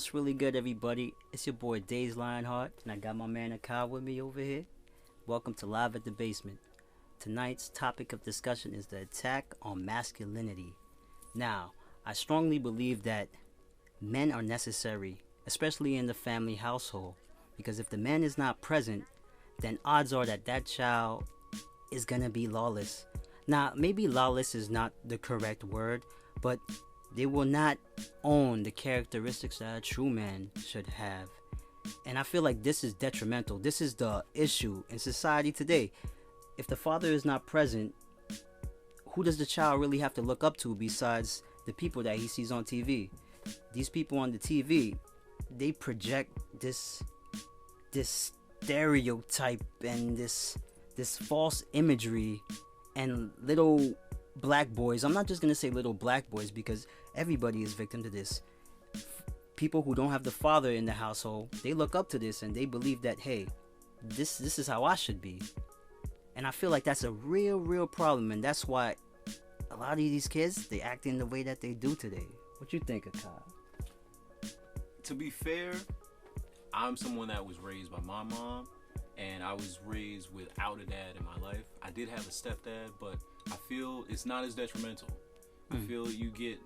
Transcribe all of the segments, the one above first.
What's really good, everybody? It's your boy LiiONxHeArT, and I got my man Akai with me over here. Welcome to Live at the Basement. Tonight's topic of discussion is the attack on masculinity. Now, I strongly believe that men are necessary, especially in the family household, because if the man is not present, then odds are that that child is gonna be lawless. Now, maybe lawless is not the correct word, but they will not own the characteristics that a true man should have. And I feel like this is detrimental. This is the issue in society today. If the father is not present, who does the child really have to look up to besides the people that he sees on TV? These people on the TV, they project this stereotype and this false imagery, and little black boys, I'm not just gonna say little black boys because everybody is victim to this. People who don't have the father in the household, they look up to this and they believe that, hey, this is how I should be. And I feel like that's a real problem, and that's why a lot of these kids, they act in the way that they do today. What you think, Akai? To be fair, I'm someone that was raised by my mom, and I was raised without a dad in my life. I did have a stepdad, but I feel it's not as detrimental. I feel you get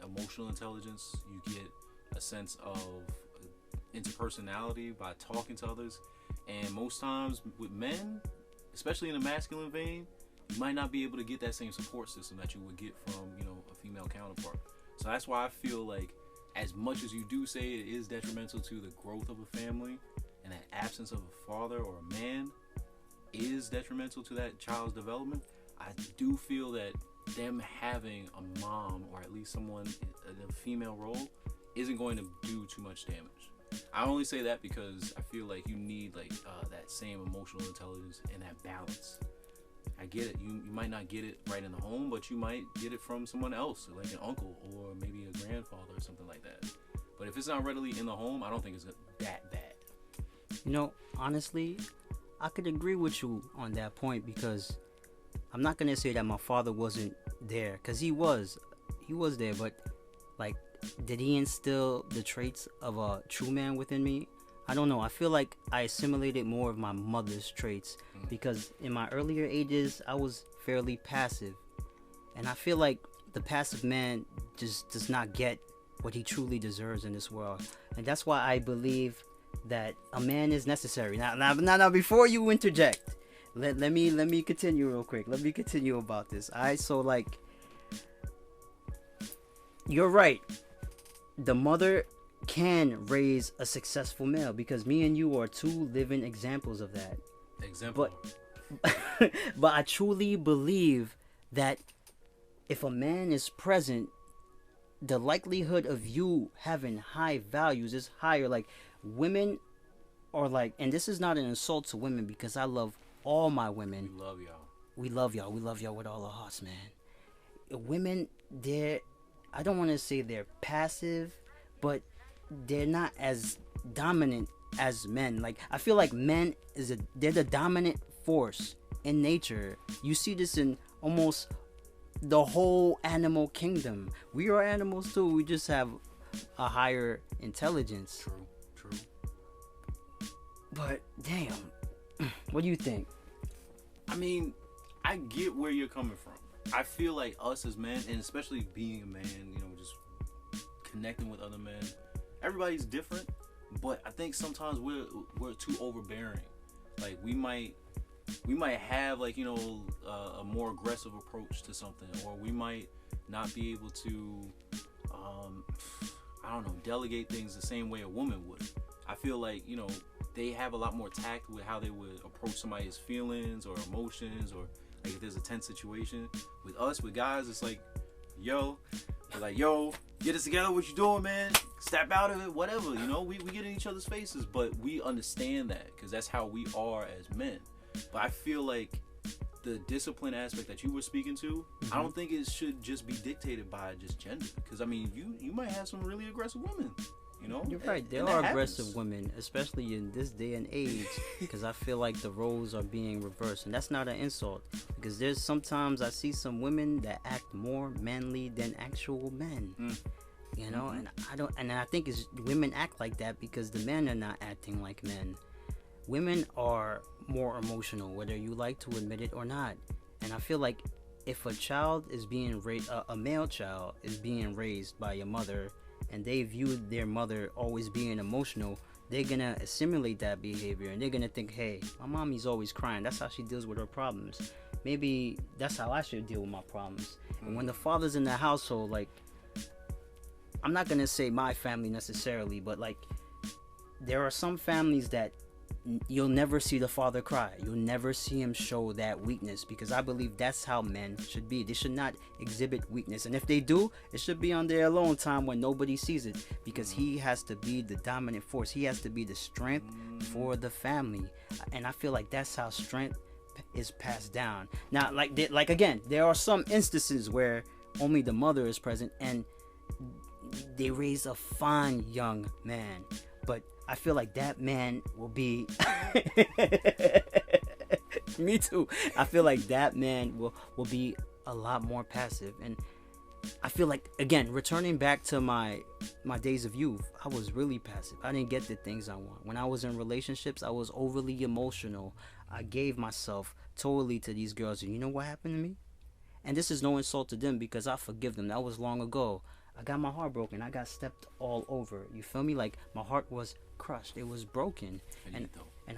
emotional intelligence, you get a sense of interpersonality by talking to others, and most times with men, especially in a masculine vein, you might not be able to get that same support system that you would get from, a female counterpart. So that's why I feel like, as much as you do say it is detrimental to the growth of a family, and that absence of a father or a man is detrimental to that child's development, I do feel that them having a mom, or at least someone in a female role, isn't going to do too much damage. I only say that because I feel like you need that same emotional intelligence and that balance. I get it. You might not get it right in the home, but you might get it from someone else, like an uncle or maybe a grandfather or something like that. But if it's not readily in the home, I don't think it's that bad. Honestly, I could agree with you on that point, because I'm not gonna say that my father wasn't there, because he was there, but did he instill the traits of a true man within me? I don't know. I feel like I assimilated more of my mother's traits, because in my earlier ages I was fairly passive, and I feel like the passive man just does not get what he truly deserves in this world. And that's why I believe that a man is necessary. Now before you interject, let me continue real quick. Let me continue about this. Alright, so you're right. The mother can raise a successful male, because me and you are two living examples of that. But I truly believe that if a man is present, the likelihood of you having high values is higher. Women are and this is not an insult to women, because I love all my women. We love y'all. We love y'all. We love y'all with all our hearts, man. Women, I don't want to say they're passive, but they're not as dominant as men. I feel like men they're the dominant force in nature. You see this in almost the whole animal kingdom. We are animals too. We just have a higher intelligence. True. But damn, what do you think? I mean, I get where you're coming from. I feel like us as men, and especially being a man, just connecting with other men, everybody's different, but I think sometimes we're too overbearing. We might have a more aggressive approach to something, or we might not be able to delegate things the same way a woman would. I feel like they have a lot more tact with how they would approach somebody's feelings or emotions, or if there's a tense situation. With guys, it's yo, get us together, what you doing, man? Step out of it, whatever, we get in each other's faces, but we understand that because that's how we are as men. But I feel like the discipline aspect that you were speaking to, I don't think it should just be dictated by just gender, because you might have some really aggressive women. You're right. There are aggressive women, especially in this day and age, because I feel like the roles are being reversed, and that's not an insult, because sometimes I see some women that act more manly than actual men. You know, and I think it's women act like that because the men are not acting like men. Women are more emotional, whether you like to admit it or not. And I feel like if a child is being raised, a male child is being raised by a mother, and they view their mother always being emotional, they're gonna assimilate that behavior, and they're gonna think, hey, my mommy's always crying, that's how she deals with her problems, maybe that's how I should deal with my problems. And when the father's in the household, like, I'm not gonna say my family necessarily, but like, there are some families that you'll never see the father cry. You'll never see him show that weakness, because I believe that's how men should be. They should not exhibit weakness, and if they do, it should be on their alone time when nobody sees it, because he has to be the dominant force. He has to be the strength for the family, and I feel like that's how strength is passed down. Now, like again, there are some instances where only the mother is present and they raise a fine young man, but I feel like that man will be me too. I feel like that man will be a lot more passive. And I feel like, again, returning back to my days of youth, I was really passive. I didn't get the things I want. When I was in relationships, I was overly emotional. I gave myself totally to these girls, and you know what happened to me? And this is no insult to them, because I forgive them. That was long ago. I got my heart broken. I got stepped all over. You feel me? Like, my heart was crushed. It was broken. And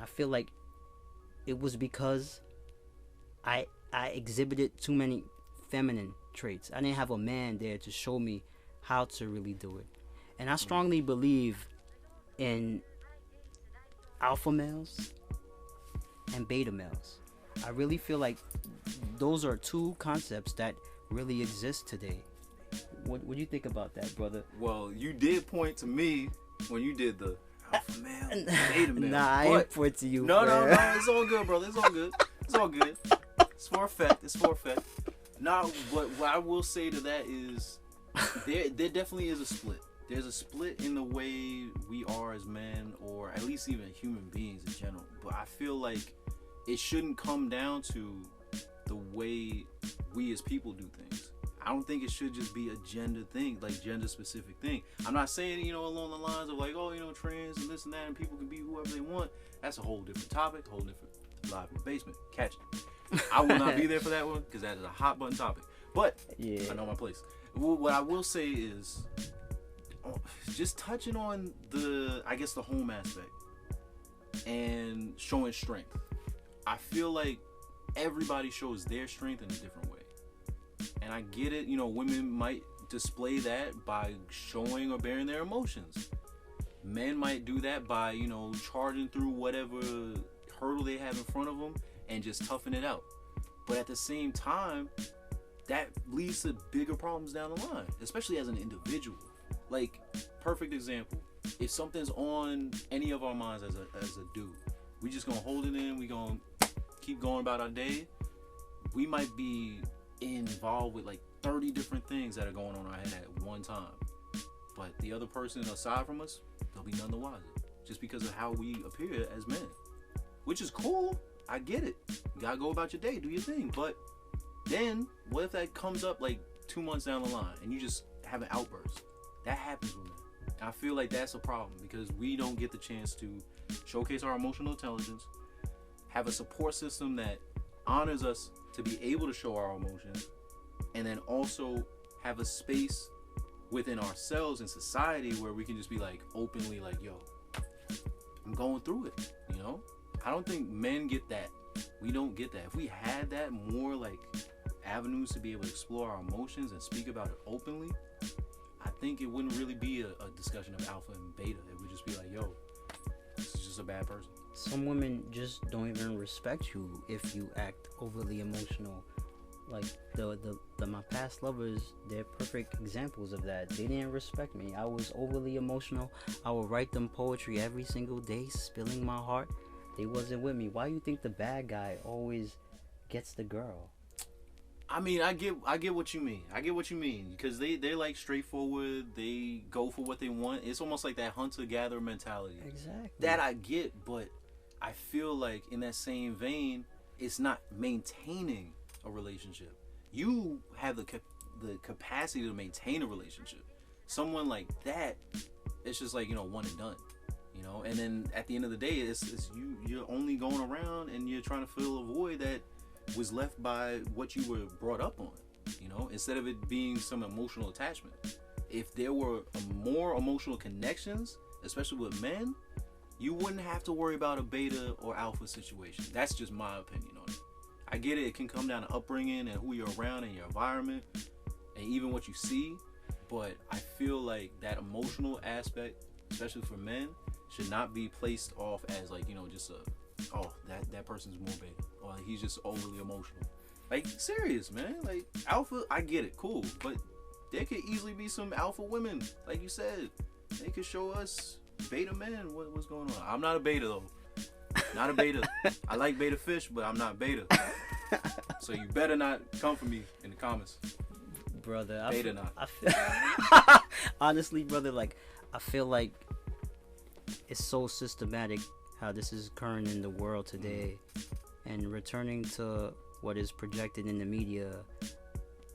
I feel like it was because I exhibited too many feminine traits. I didn't have a man there to show me how to really do it. And I strongly believe in alpha males and beta males. I really feel like those are two concepts that really exist today. What do you think about that, brother? Well, you did point to me when you did the alpha male, beta male. Nah, I ain't point to you. No, it's all good, brother. It's all good. It's all good. It's for effect. It's for effect. Now, what I will say to that is, there definitely is a split. There's a split in the way we are as men, or at least even human beings in general. But I feel like it shouldn't come down to the way we as people do things. I don't think it should just be a gender thing, like gender specific thing. I'm not saying, along the lines of like, oh, trans and this and that, and people can be whoever they want. That's a whole different topic, whole different live in the basement. Catch it. I will not be there for that one, because that is a hot button topic. But yeah, I know my place. What I will say is, just touching on the home aspect and showing strength. I feel like everybody shows their strength in a different way. And I get it, women might display that by showing or bearing their emotions. Men might do that by, charging through whatever hurdle they have in front of them and just toughing it out. But at the same time, that leads to bigger problems down the line, especially as an individual. Like, perfect example. If something's on any of our minds as a dude, we just gonna hold it in, we gonna keep going about our day. We might be involved with like 30 different things that are going on in our head at one time. But the other person aside from us, they'll be none the wiser. Just because of how we appear as men. Which is cool. I get it. You gotta go about your day, do your thing. But then, what if that comes up like 2 months down the line and you just have an outburst? That happens with men. I feel like that's a problem, because we don't get the chance to showcase our emotional intelligence, have a support system that honors us to be able to show our emotions, and then also have a space within ourselves and society where we can just be like openly like, yo, I'm going through it, I don't think men get that. We don't get that. If we had that more like avenues to be able to explore our emotions and speak about it openly, I think it wouldn't really be a discussion of alpha and beta. It would just be like, yo, this is just a bad person. Some women just don't even respect you if you act overly emotional. Like my past lovers, they're perfect examples of that. They didn't respect me. I was overly emotional. I would write them poetry every single day, spilling my heart. They wasn't with me. Why do you think the bad guy always gets the girl? I mean, I get what you mean. I get what you mean, because they're like straightforward. They go for what they want. It's almost like that hunter-gatherer mentality. Exactly. That I get, but I feel like in that same vein, it's not maintaining a relationship. You have the capacity to maintain a relationship. someone like that, it's just like, you know, one and done. You know, and then at the end of the day, it's you're only going around and you're trying to fill a void that was left by what you were brought up on. You know, instead of it being some emotional attachment. If there were more emotional connections, especially with men, you wouldn't have to worry about a beta or alpha situation. That's just my opinion on it. I get it. It can come down to upbringing and who you're around and your environment and even what you see. But I feel like that emotional aspect, especially for men, should not be placed off as like, you know, just that person's more beta or like, he's just overly emotional. Like, serious, man. Like, alpha, I get it, cool, but there could easily be some alpha women, like you said. They could show us beta men what's going on. I'm not a beta though. Not a beta. I like beta fish, but I'm not beta. So you better not come for me in the comments, brother. I feel honestly, brother, like I feel like it's so systematic how this is occurring in the world today, and returning to what is projected in the media,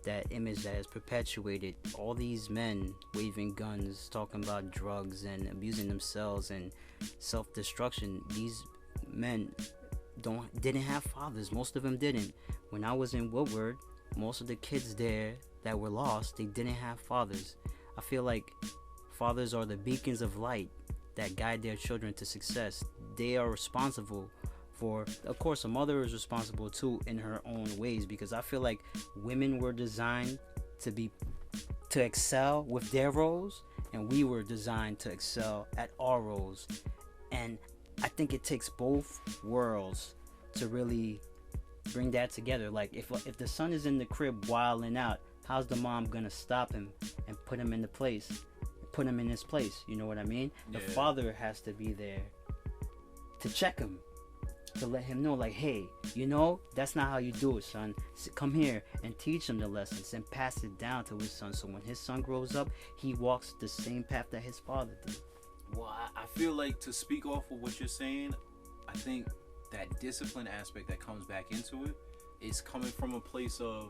that image that is perpetuated, all these men waving guns, talking about drugs and abusing themselves and self-destruction. These men didn't have fathers. Most of them didn't. When I was in Woodward, most of the kids there that were lost, they didn't have fathers. I feel like fathers are the beacons of light that guide their children to success. They are responsible for, of course, a mother is responsible too in her own ways, because I feel like women were designed to excel with their roles, and we were designed to excel at our roles. And I think it takes both worlds to really bring that together. Like if the son is in the crib wilding out, how's the mom gonna stop him and put him in his place? You know what I mean? Yeah. The father has to be there to check him, to let him know, like, hey, you know, that's not how you do it, son. Come here, and teach him the lessons and pass it down to his son, so when his son grows up, he walks the same path that his father did. Well, I feel like, to speak off of what you're saying, I think that discipline aspect that comes back into it is coming from a place of,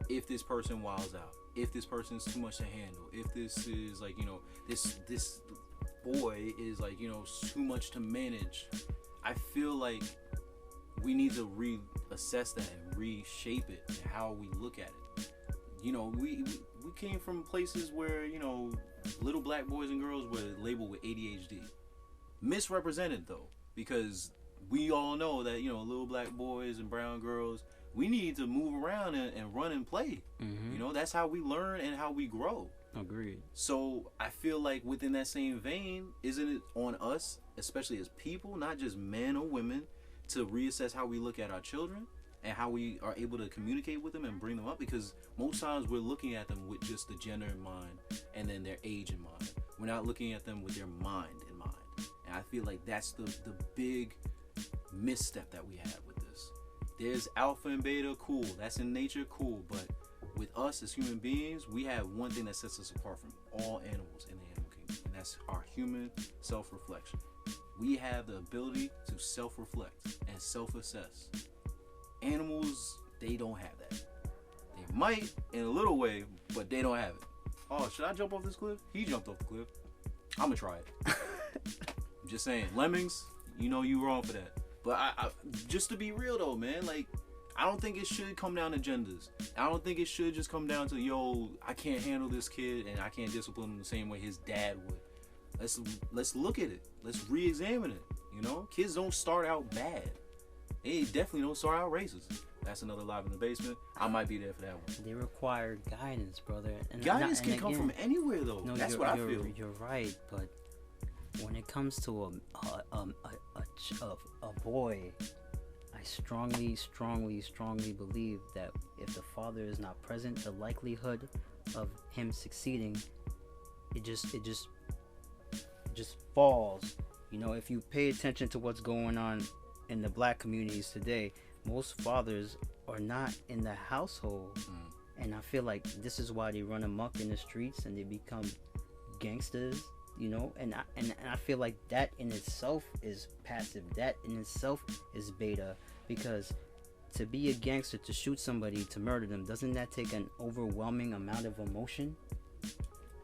if this person wilds out, if this person is too much to handle, if this is like, you know, this boy is like, you know, too much to manage. I feel like we need to reassess that and reshape it and how we look at it. You know, we came from places where, you know, little black boys and girls were labeled with ADHD. Misrepresented though, because we all know that, you know, little black boys and brown girls, we need to move around and run and play. Mm-hmm. You know, that's how we learn and how we grow. Agreed. So I feel like within that same vein, isn't it on us, especially as people, not just men or women, to reassess how we look at our children and how we are able to communicate with them and bring them up? Because most times we're looking at them with just the gender in mind and then their age in mind. We're not looking at them with their mind in mind. And I feel like that's the big misstep that we have with this. There's alpha and beta, cool. That's in nature, cool. But with us as human beings, we have one thing that sets us apart from all animals in the animal kingdom, and that's our human self-reflection. We have the ability to self-reflect and self-assess. Animals, they don't have that. They might in a little way, but they don't have it. Oh, should I jump off this cliff? He jumped off the cliff. I'm gonna try it. I'm just saying, lemmings, you know you wrong for that. But I just to be real though, man, like, I don't think it should come down to genders. I don't think it should just come down to, yo, I can't handle this kid and I can't discipline him the same way his dad would. Let's look at it. Let's re-examine it. You know, kids don't start out bad. They definitely don't start out racist. That's another Live in the Basement. I might be there for that one. They require guidance, brother. And guidance can come from anywhere though. No, that's what I feel. You're right, but when it comes to a boy, I strongly believe that if the father is not present, the likelihood of him succeeding, it just falls. You know, if you pay attention to what's going on in the black communities today, most fathers are not in the household. And I feel like this is why they run amok in the streets and they become gangsters, you know. And I feel like that in itself is passive. That in itself is beta, because to be a gangster, to shoot somebody, to murder them, doesn't that take an overwhelming amount of emotion?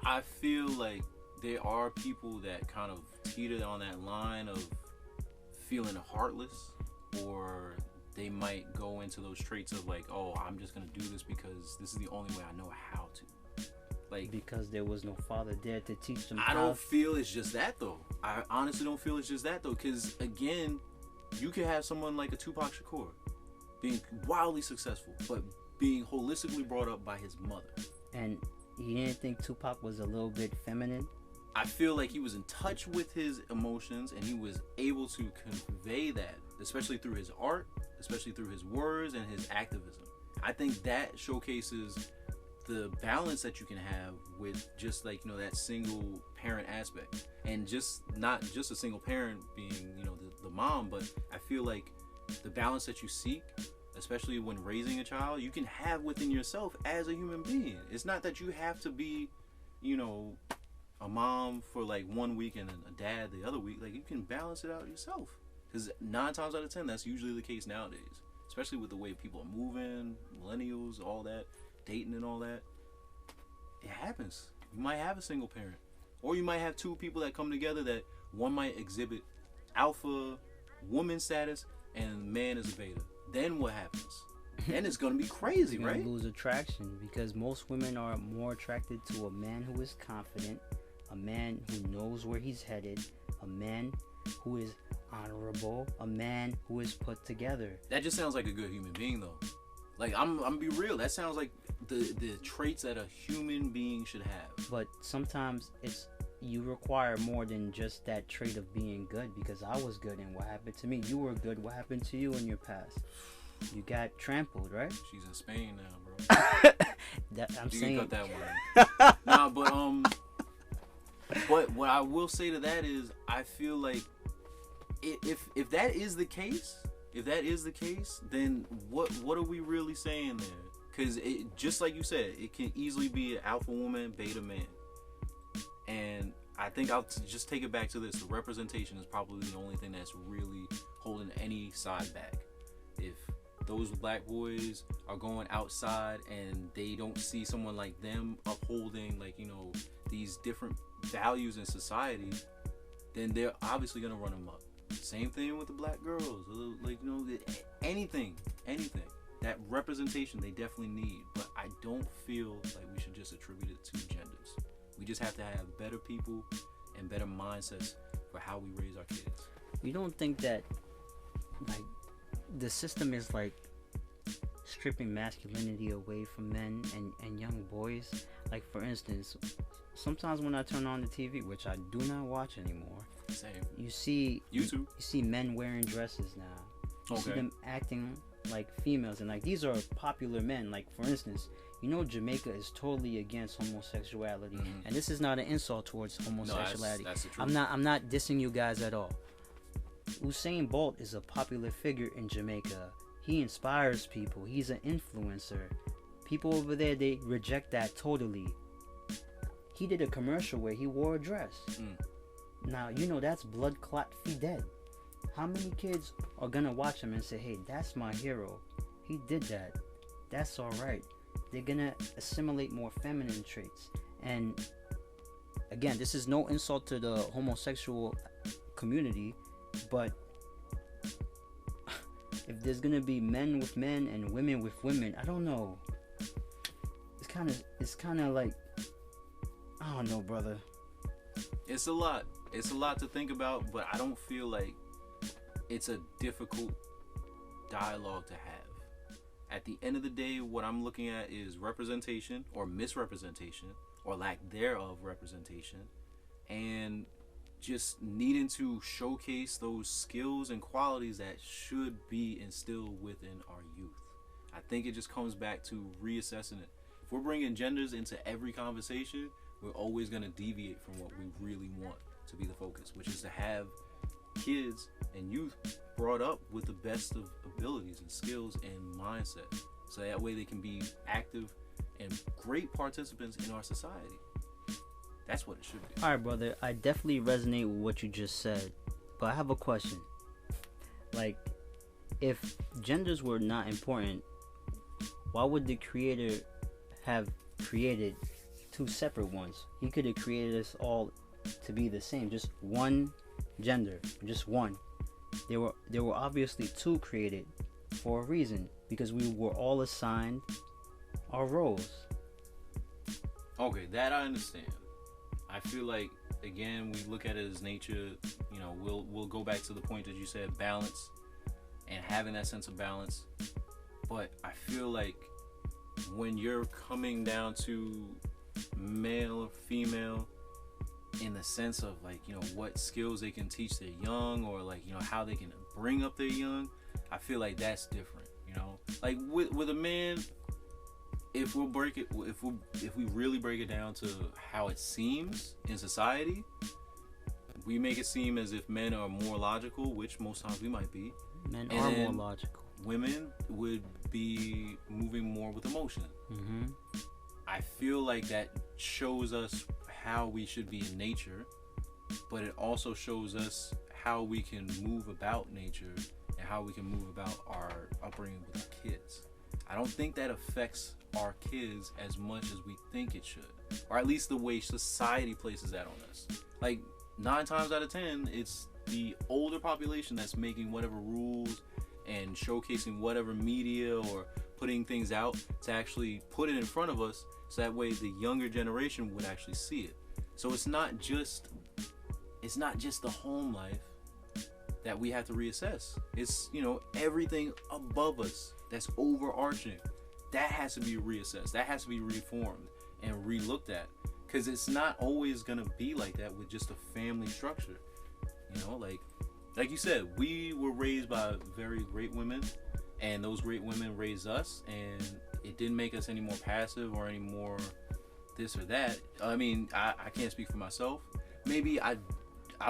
I feel like there are people that kind of teeter on that line of feeling heartless, or they might go into those traits of like, oh, I'm just gonna do this because this is the only way I know how to. Like, because there was no father there to teach them. I don't feel it's just that though. I honestly don't feel it's just that though, because again, you could have someone like a Tupac Shakur being wildly successful, but being holistically brought up by his mother. And you didn't think Tupac was a little bit feminine? I feel like he was in touch with his emotions and he was able to convey that, especially through his art, especially through his words and his activism. I think that showcases the balance that you can have with just like, you know, that single parent aspect, and just not just a single parent being, you know, the mom, but I feel like the balance that you seek, especially when raising a child, you can have within yourself as a human being. It's not that you have to be, you know, a mom for like 1 week and a dad the other week. Like, you can balance it out yourself, because 9 times out of 10 that's usually the case nowadays, especially with the way people are moving, millennials, all that, dating and all that. It happens. You might have a single parent, or you might have 2 people that come together that one might exhibit alpha woman status and man is a beta. Then what happens? Then it's gonna be crazy, You're right? gonna lose attraction, because most women are more attracted to a man who is confident, a man who knows where he's headed, a man who is honorable, a man who is put together. That just sounds like a good human being though. Like, I'm gonna be real, that sounds like the traits that a human being should have. But sometimes you require more than just that trait of being good, because I was good and what happened to me? You were good, what happened to you in your past? You got trampled, right? She's in Spain now, bro. I'm you saying can cut that one. Nah, but what I will say to that is, I feel like if that is the case, then what are we really saying there? Because it, just like you said, it can easily be an alpha woman, beta man. And I think I'll just take it back to this. The representation is probably the only thing that's really holding any side back. If those black boys are going outside and they don't see someone like them upholding, like, you know, these different values in society, then they're obviously going to run them up. Same thing with the black girls. Like, you know, anything. That representation they definitely need. But I don't feel like we should just attribute it to genders. We just have to have better people and better mindsets for how we raise our kids. You don't think that, like, the system is like stripping masculinity away from men and young boys? Like, for instance, sometimes when I turn on the TV, which I do not watch anymore, same, you see YouTube. You see men wearing dresses now. You see Okay. them acting like females, and like, these are popular men. Like, for instance, you know, Jamaica is totally against homosexuality, and this is not an insult towards homosexuality. No, that's the truth. I'm not dissing you guys at all. Usain Bolt is a popular figure in Jamaica. He inspires people. He's an influencer. People over there, they reject that totally. He did a commercial where he wore a dress. Now, you know, that's blood clot dead. How many kids are gonna watch him and say, hey, that's my hero, he did that, that's alright? They're gonna assimilate more feminine traits. And again, this is no insult to the homosexual community, but if there's gonna be men with men and women with women, I don't know, it's kind of like, I don't know, brother. It's a lot to think about, but I don't feel like it's a difficult dialogue to have. At the end of the day, what I'm looking at is representation or misrepresentation or lack thereof representation, and just needing to showcase those skills and qualities that should be instilled within our youth. I think it just comes back to reassessing it. If we're bringing genders into every conversation, we're always going to deviate from what we really want to be the focus, which is to have kids and youth brought up with the best of abilities and skills and mindset, so that way they can be active and great participants in our society. That's what it should be. Alright, brother, I definitely resonate with what you just said, but I have a question. Like, if genders were not important, why would the creator have created two separate ones. He could have created us all to be the same, just one gender, just one. There were obviously two created for a reason, because we were all assigned our roles. Okay, that I understand. I feel like, again, we look at it as nature. You know, we'll go back to the point that you said, balance, and having that sense of balance. But I feel like when you're coming down to male or female, in the sense of, like, you know, what skills they can teach their young, or, like, you know, how they can bring up their young, I feel like that's different. You know, like with a man, if we really break it down to how it seems in society, we make it seem as if men are more logical, which most times we might be. Men are more logical. Women would be moving more with emotion. Mm-hmm. I feel like that shows us how we should be in nature, but it also shows us how we can move about nature and how we can move about our upbringing with our kids. I don't think that affects our kids as much as we think it should, or at least the way society places that on us. Like 9 times out of 10, it's the older population that's making whatever rules and showcasing whatever media or putting things out to actually put it in front of us, so that way the younger generation would actually see it. So it's not just the home life that we have to reassess. It's, you know, everything above us that's overarching, that has to be reassessed, that has to be reformed and relooked at, because it's not always gonna be like that with just a family structure. You know, like you said, we were raised by very great women, and those great women raised us, and it didn't make us any more passive or any more this or that. I mean, I can't speak for myself. Maybe I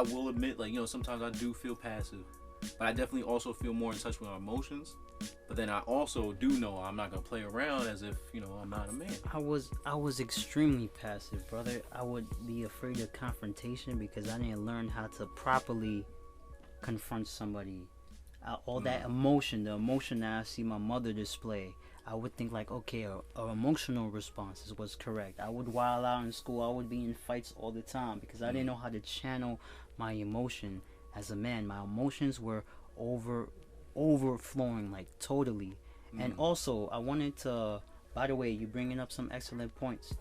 will admit, like, you know, sometimes I do feel passive, but I definitely also feel more in touch with my emotions. But then I also do know I'm not gonna play around as if, you know, I'm not a man. I was extremely passive, brother. I would be afraid of confrontation because I didn't learn how to properly confront somebody. All that emotion, the emotion that I see my mother display, I would think like, okay, a emotional response is what's correct. I would wild out in school. I would be in fights all the time because I didn't know how to channel my emotion as a man. My emotions were overflowing, like, totally. And also, I wanted to, by the way, you bringing up some excellent points.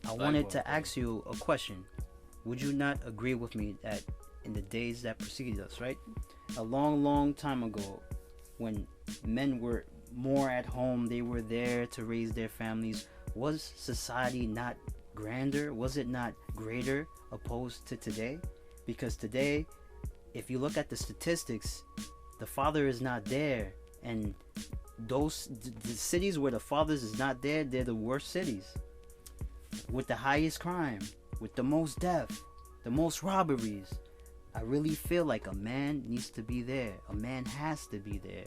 I wanted to ask you a question. Would you not agree with me that in the days that preceded us, right? A long time ago, when men were more at home, they were there to raise their families, was society not grander? Was it not greater opposed to today? Because today, if you look at the statistics, the father is not there, and the cities where the fathers is not there, they're the worst cities, with the highest crime, with the most death, the most robberies. I really feel like a man needs to be there. A man has to be there.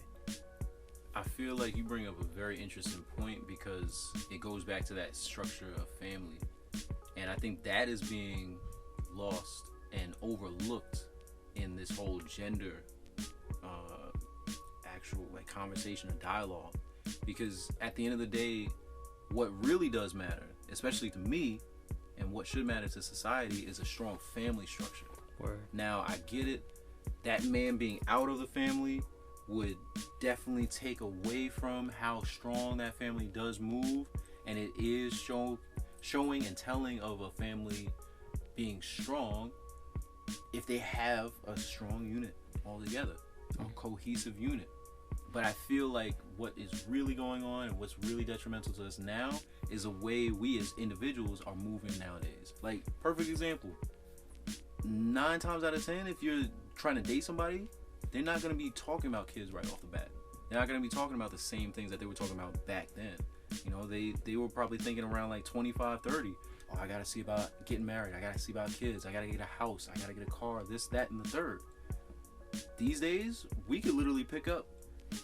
I feel like you bring up a very interesting point, because it goes back to that structure of family, and I think that is being lost and overlooked in this whole gender actual, like, conversation and dialogue. Because at the end of the day, what really does matter, especially to me, and what should matter to society, is a strong family structure. Word. Now, I get it, that man being out of the family would definitely take away from how strong that family does move, and it is showing and telling of a family being strong if they have a strong unit all together, a cohesive unit. But I feel like what is really going on and what's really detrimental to us now is the way we as individuals are moving nowadays. Like, perfect example, 9 times out of 10, if you're trying to date somebody, they're not going to be talking about kids right off the bat. They're not going to be talking about the same things that they were talking about back then. You know, they were probably thinking around like 25, 30. Oh, I got to see about getting married. I got to see about kids. I got to get a house. I got to get a car, this, that, and the third. These days, we could literally pick up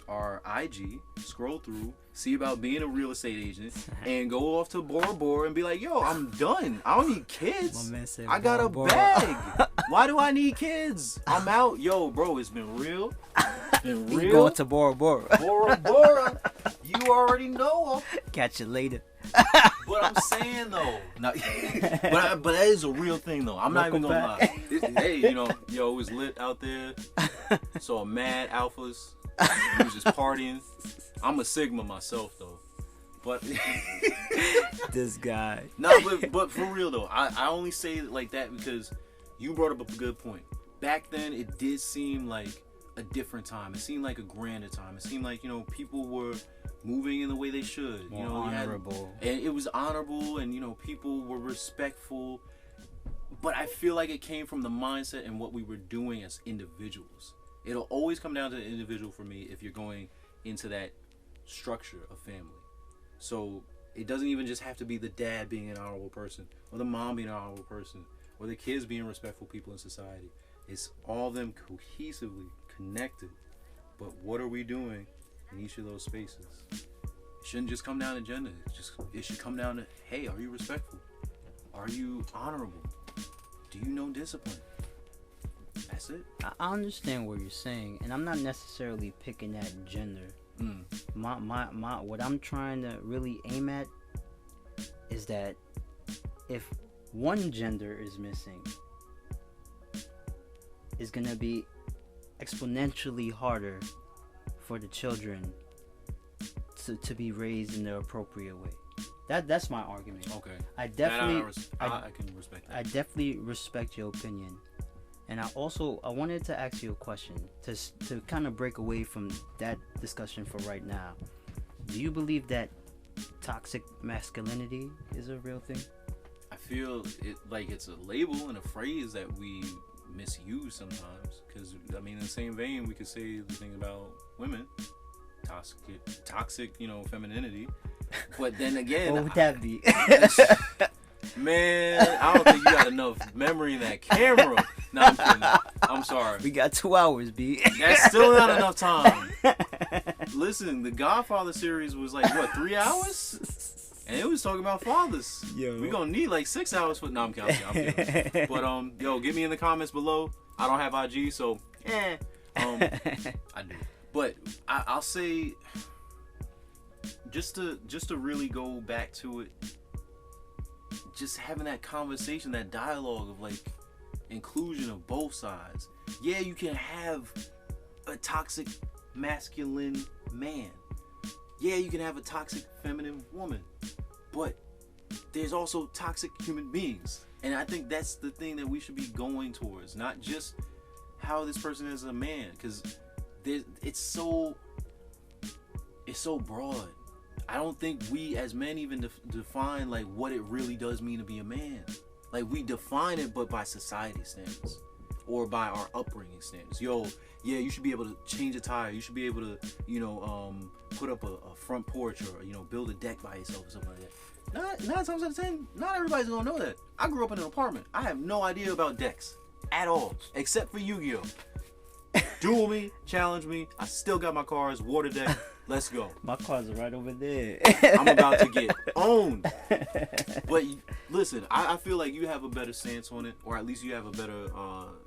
our IG, scroll through, see about being a real estate agent, and go off to Bora Bora and be like, yo, I'm done. I don't need kids. My man said I got Bora a Bora. bag. Why do I need kids? I'm out. Yo, bro, it's been real. It's been You real. going to Bora Bora. Bora Bora. You already know. Catch you later. But I'm saying though, but that is a real thing though. I'm not even gonna lie. Hey, you know, yo, it was lit out there. Saw mad alphas. He was just partying. I'm a Sigma myself though, but this guy. No, but for real though, I only say it like that because you brought up a good point. Back then, it did seem like a different time. It seemed like a grander time. It seemed like, you know, people were moving in the way they should. More you know, honorable. And it was honorable, and, you know, people were respectful. But I feel like it came from the mindset and what we were doing as individuals. It'll always come down to the individual for me if you're going into that structure of family. So it doesn't even just have to be the dad being an honorable person, or the mom being an honorable person, or the kids being respectful people in society. It's all of them cohesively connected. But what are we doing in each of those spaces? It shouldn't just come down to gender. It should come down to, hey, are you respectful? Are you honorable? Do you know discipline? That's it. I understand what you're saying, and I'm not necessarily picking at gender. My what I'm trying to really aim at is that if one gender is missing, it's gonna be exponentially harder for the children to be raised in the appropriate way. That's my argument. Okay. I can respect that. I definitely respect your opinion. And I wanted to ask you a question to kind of break away from that discussion for right now. Do you believe that toxic masculinity is a real thing? I feel it like it's a label and a phrase that we misuse sometimes. Because, I mean, in the same vein, we could say the thing about women. Toxic, you know, femininity. But then again... What would that be? Man, I don't think you got enough memory in that camera. No, I'm kidding. I'm sorry. We got 2 hours, B. That's still not enough time. Listen, the Godfather series was like, what, 3 hours? And it was talking about fathers. Yo. We gonna need like 6 hours for... No, I'm kidding. But, yo, get me in the comments below. I don't have IG, so, I do. But I'll say, just to really go back to it, just having that conversation, that dialogue of like inclusion of both sides. Yeah, you can have a toxic masculine man. Yeah, you can have a toxic feminine woman. But there's also toxic human beings. And I think that's the thing that we should be going towards. Not just how this person is a man. Because it's so broad. I don't think we as men even define like what it really does mean to be a man. Like we define it, but by society standards or by our upbringing standards. Yo, yeah, you should be able to change a tire. You should be able to, you know, put up a front porch or, you know, build a deck by yourself or something like that. Nine times out of 10, not everybody's gonna know that. I grew up in an apartment. I have no idea about decks at all, except for Yu-Gi-Oh. Duel me, challenge me. I still got my cars, water deck. Let's go. My cars are right over there. I'm about to get owned. But listen, I feel like you have a better stance on it, or at least you have a better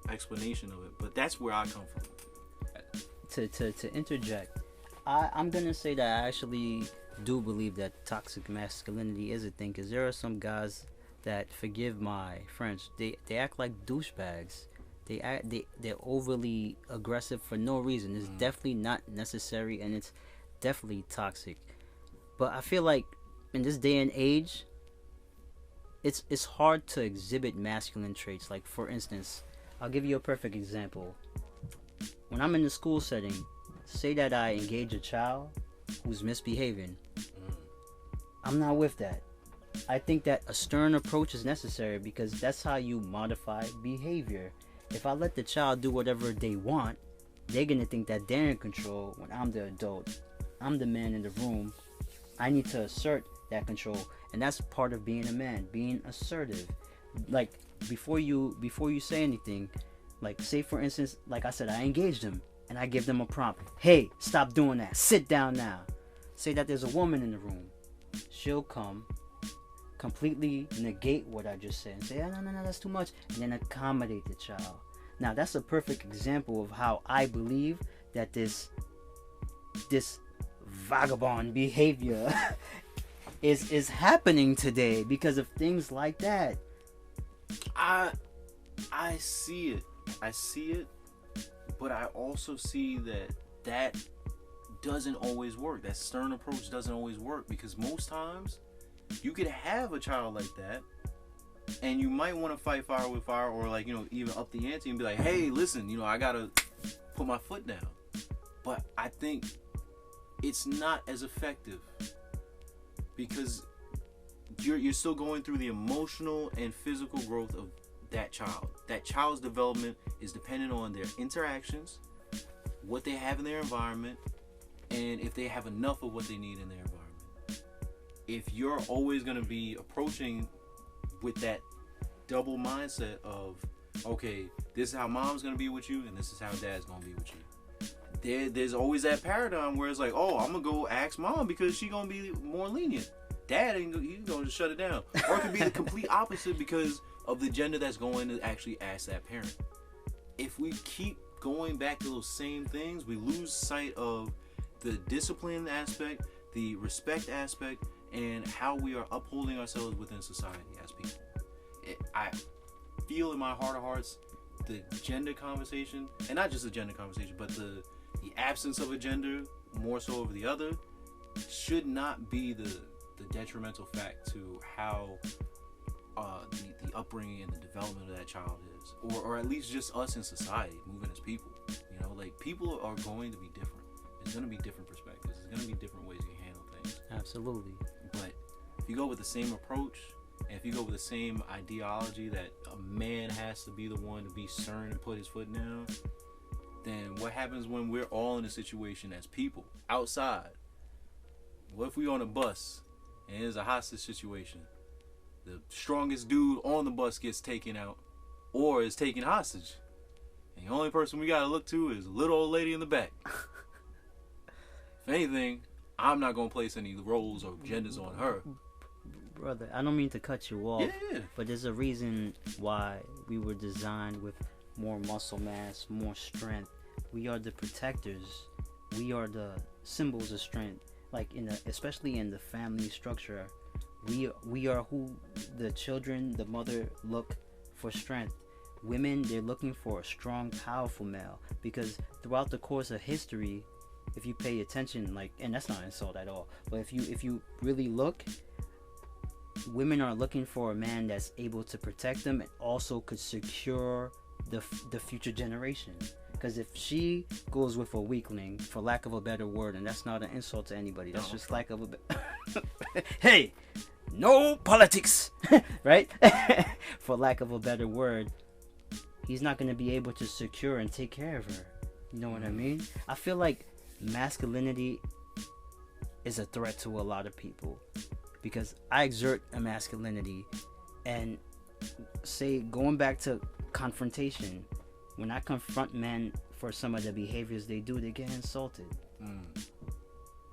explanation of it. But that's where I come from. To interject, I'm gonna say that I actually do believe that toxic masculinity is a thing, because there are some guys that, forgive my French, they act like douchebags. They're overly aggressive for no reason. It's definitely not necessary, and it's definitely toxic. But I feel like in this day and age, it's hard to exhibit masculine traits. Like, for instance, I'll give you a perfect example. When I'm in the school setting, say that I engage a child who's misbehaving. I'm not with that. I think that a stern approach is necessary, because that's how you modify behavior. If I let the child do whatever they want, they're gonna think that they're in control when I'm the adult. I'm the man in the room. I need to assert that control, and that's part of being a man, being assertive. Like, before you say anything, like, say for instance, like I said, I engage them and I give them a prompt. Hey, stop doing that. Sit down now. Say that there's a woman in the room. She'll come, completely negate what I just said and say, oh, no, that's too much, and then accommodate the child. Now, that's a perfect example of how I believe that this vagabond behavior is happening today because of things like that. I see it. I see it, but I also see that doesn't always work. That stern approach doesn't always work, because most times you could have a child like that, and you might want to fight fire with fire, or like, you know, even up the ante and be like, hey, listen, you know, I gotta put my foot down. But I think it's not as effective, because you're still going through the emotional and physical growth of that child. That child's development is dependent on their interactions, what they have in their environment, and if they have enough of what they need in their environment. If you're always going to be approaching with that double mindset of, okay, this is how mom's going to be with you, and this is how dad's going to be with you, there's always that paradigm where it's like, oh, I'm going to go ask mom because she's going to be more lenient. Dad, he's going to shut it down. Or it could be the complete opposite because of the gender that's going to actually ask that parent. If we keep going back to those same things, we lose sight of the discipline aspect, the respect aspect, and how we are upholding ourselves within society as people. I feel in my heart of hearts, the gender conversation, and not just the gender conversation, but the absence of a gender, more so over the other, should not be the detrimental fact to how the upbringing and the development of that child is, or at least just us in society moving as people. You know, like, people are going to be different. There's going to be different perspectives. There's going to be different ways you handle things. Absolutely. But if you go with the same approach, and if you go with the same ideology that a man has to be the one to be stern and put his foot down, then what happens when we're all in a situation as people outside? What if we on a bus and there's a hostage situation? The strongest dude on the bus gets taken out or is taken hostage, and the only person we gotta look to is a little old lady in the back. If anything, I'm not gonna place any roles or genders on her. Brother, I don't mean to cut you off, Yeah. but there's a reason why we were designed with more muscle mass, more strength. We are the protectors. We are the symbols of strength. Like, especially in the family structure, we are who the children, the mother, look for strength. Women, they're looking for a strong, powerful male, because throughout the course of history, if you pay attention, like, and that's not an insult at all, but if you really look, women are looking for a man that's able to protect them and also could secure the future generation. Because if she goes with a weakling, for lack of a better word, and that's not an insult to anybody, that's just lack of a hey, no politics, right? For lack of a better word, he's not going to be able to secure and take care of her. You know what I mean? I feel like masculinity is a threat to a lot of people, because I exert a masculinity, and say, going back to confrontation, when I confront men for some of the behaviors they do, they get insulted.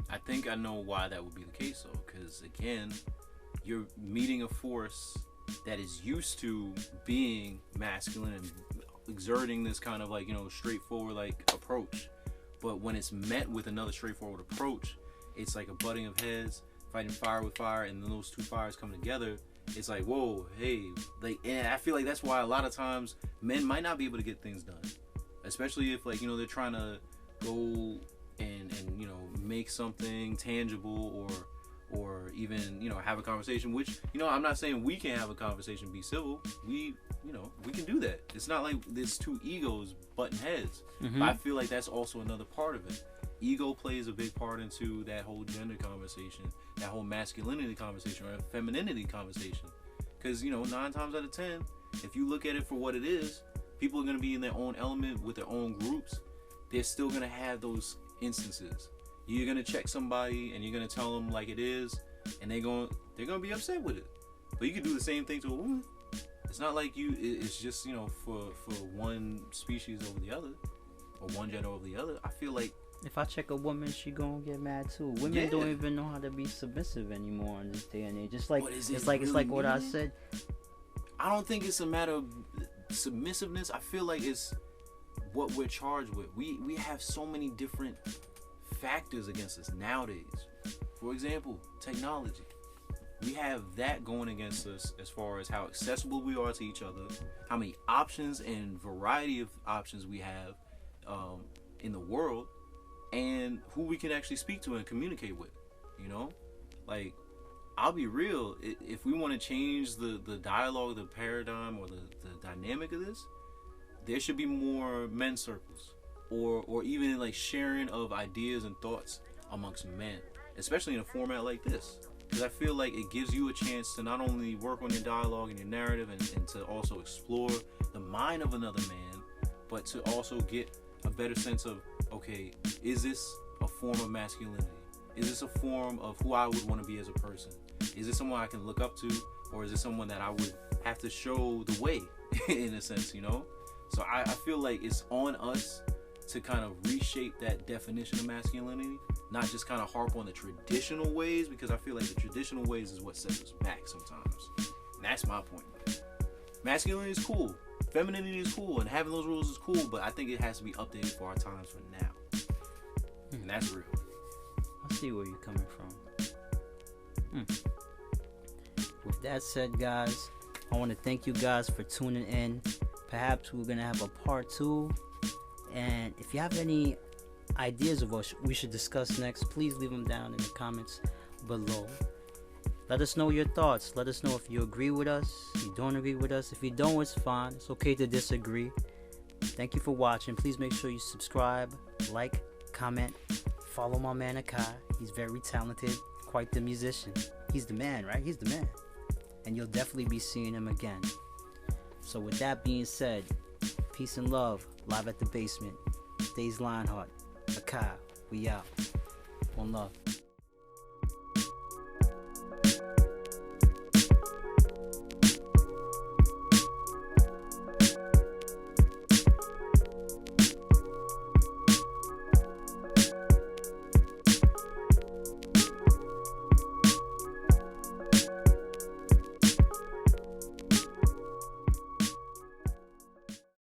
I think I know why that would be the case, though, because again, you're meeting a force that is used to being masculine and exerting this kind of, like, you know, straightforward, like, approach. But when it's met with another straightforward approach, it's like a butting of heads, fighting fire with fire, and then those two fires come together. It's like, whoa, hey, like, and I feel like that's why a lot of times men might not be able to get things done, especially if, like, you know, they're trying to go and you know, make something tangible, or even, you know, have a conversation, which, you know, I'm not saying we can't have a conversation, be civil. We, you know, we can do that. It's not like there's two egos butting heads. But I feel like that's also another part of it. Ego plays a big part into that whole gender conversation, that whole masculinity conversation, or femininity conversation. Because, you know, 9 times out of 10, if you look at it for what it is, people are going to be in their own element with their own groups. They're still going to have those instances. You're going to check somebody and you're going to tell them like it is, and they're going to be upset with it. But you can do the same thing to a woman. It's not like it's just, you know, for one species over the other, or one gender over the other. I feel like if I check a woman, she gonna get mad too. Women don't even know how to be submissive anymore in this day and age. It's like it's like what I said. I don't think it's a matter of submissiveness. I feel like it's what we're charged with. We have so many different factors against us nowadays. For example, technology. we have that going against us as far as how accessible we are to each other, how many options and variety of options we have in the world, and who we can actually speak to and communicate with. You know, like, I'll be real, if we want to change the dialogue, the paradigm, or the dynamic of this, there should be more men's circles, or even like sharing of ideas and thoughts amongst men, especially in a format like this. Because I feel like it gives you a chance to not only work on your dialogue and your narrative, and to also explore the mind of another man, but to also get a better sense of, okay, is this a form of masculinity? Is this a form of who I would want to be as a person? Is this someone I can look up to, or is it someone that I would have to show the way, in a sense, you know? So I feel like it's on us to kind of reshape that definition of masculinity, not just kind of harp on the traditional ways, because I feel like the traditional ways is what sets us back sometimes. And that's my point. Masculinity is cool, femininity is cool, and having those rules is cool, but I think it has to be updated for our times for now. And that's real. I see where you're coming from. With that said, guys, I want to thank you guys for tuning in. Perhaps we're going to have a part 2. And if you have any ideas of what we should discuss next, please leave them down in the comments below. Let us know your thoughts. Let us know if you agree with us, you don't agree with us. If you don't, it's fine. It's okay to disagree. Thank you for watching. Please make sure you subscribe, like, comment, follow my man Akai. He's very talented, quite the musician. He's the man, right? He's the man. And you'll definitely be seeing him again. So with that being said, peace and love, live at the basement. LiiONxHeArT, Akai, we out. One love.